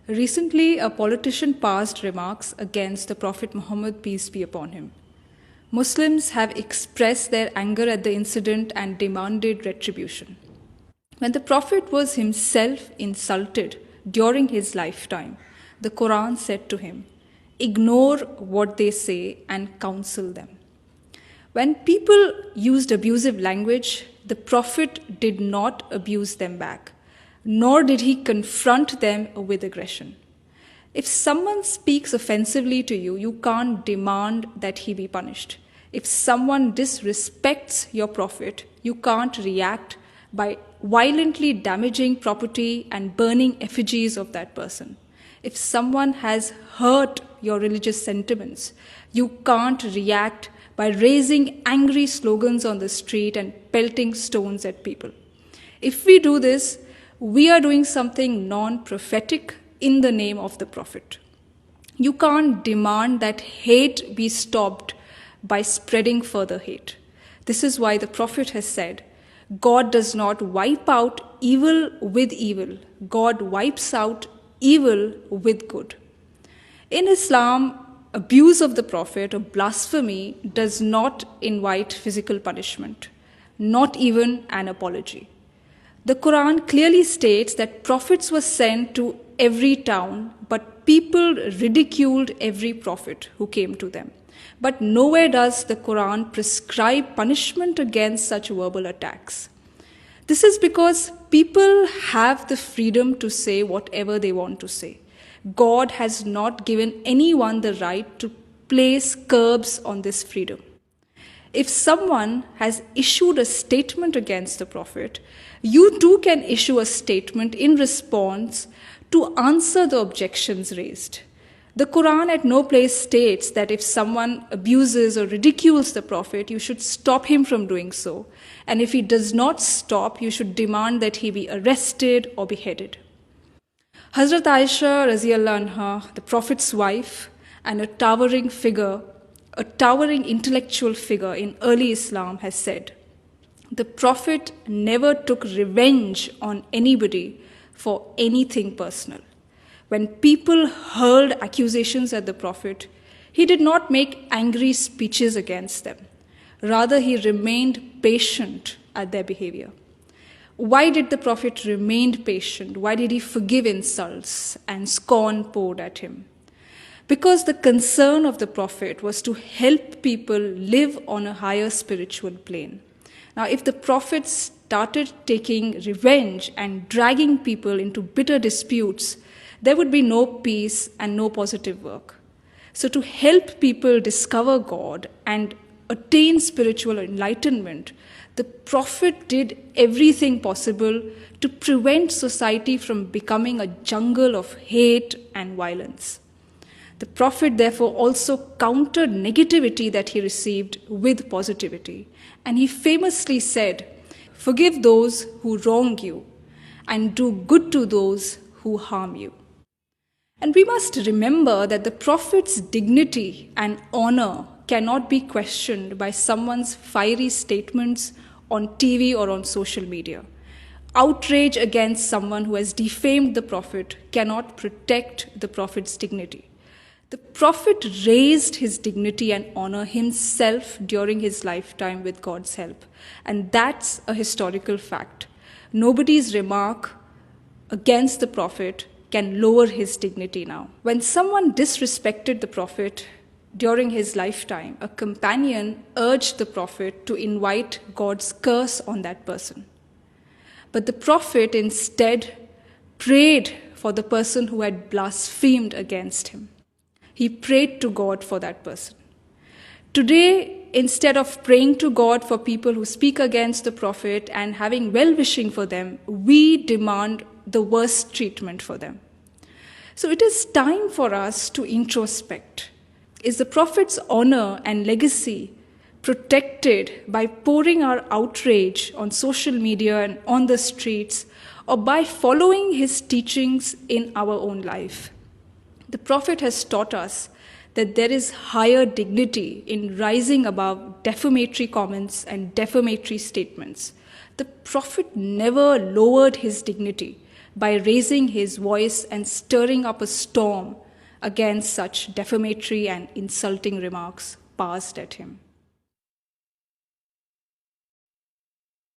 Recently, a politician passed remarks against the Prophet Muhammad, peace be upon him. Muslims have expressed their anger at the incident and demanded retribution. When the Prophet was himself insulted during his lifetime, the Quran said to him, "Ignore what they say and counsel them." When people used abusive language, the Prophet did not abuse them back, nor did he confront them with aggression. If someone speaks offensively to you, you can't demand that he be punished. If someone disrespects your Prophet, you can't react by violently damaging property and burning effigies of that person. If someone has hurt your religious sentiments, you can't react by raising angry slogans on the street and pelting stones at people. If we do this, we are doing something non-prophetic in the name of the Prophet. You can't demand that hate be stopped by spreading further hate. This is why the Prophet has said, God does not wipe out evil with evil. God wipes out evil with good. In Islam, abuse of the Prophet or blasphemy does not invite physical punishment, not even an apology. The Quran clearly states that prophets were sent to every town, but people ridiculed every prophet who came to them. But nowhere does the Quran prescribe punishment against such verbal attacks. This is because people have the freedom to say whatever they want to say. God has not given anyone the right to place curbs on this freedom. If someone has issued a statement against the Prophet, you too can issue a statement in response to answer the objections raised. The Quran at no place states that if someone abuses or ridicules the Prophet, you should stop him from doing so. And if he does not stop, you should demand that he be arrested or beheaded. Hazrat Aisha Raziyallahu Anha, the Prophet's wife, and a towering intellectual figure in early Islam, has said, "The Prophet never took revenge on anybody for anything personal. When people hurled accusations at the Prophet, he did not make angry speeches against them. Rather, he remained patient at their behavior." Why did the Prophet remain patient? Why did he forgive insults and scorn poured at him? Because the concern of the Prophet was to help people live on a higher spiritual plane. Now, if the Prophet started taking revenge and dragging people into bitter disputes, there would be no peace and no positive work. So to help people discover God and attain spiritual enlightenment, the Prophet did everything possible to prevent society from becoming a jungle of hate and violence. The Prophet therefore also countered negativity that he received with positivity. And he famously said, "Forgive those who wrong you and do good to those who harm you." And we must remember that the Prophet's dignity and honor cannot be questioned by someone's fiery statements on TV or on social media. Outrage against someone who has defamed the Prophet cannot protect the Prophet's dignity. The Prophet raised his dignity and honor himself during his lifetime with God's help. And that's a historical fact. Nobody's remark against the Prophet can lower his dignity now. When someone disrespected the Prophet during his lifetime, a companion urged the Prophet to invite God's curse on that person. But the Prophet instead prayed for the person who had blasphemed against him. He prayed to God for that person. Today, instead of praying to God for people who speak against the Prophet and having well-wishing for them, we demand the worst treatment for them. So it is time for us to introspect. Is the Prophet's honor and legacy protected by pouring our outrage on social media and on the streets, or by following his teachings in our own life? The Prophet has taught us that there is higher dignity in rising above defamatory comments and defamatory statements. The Prophet never lowered his dignity by raising his voice and stirring up a storm against such defamatory and insulting remarks passed at him.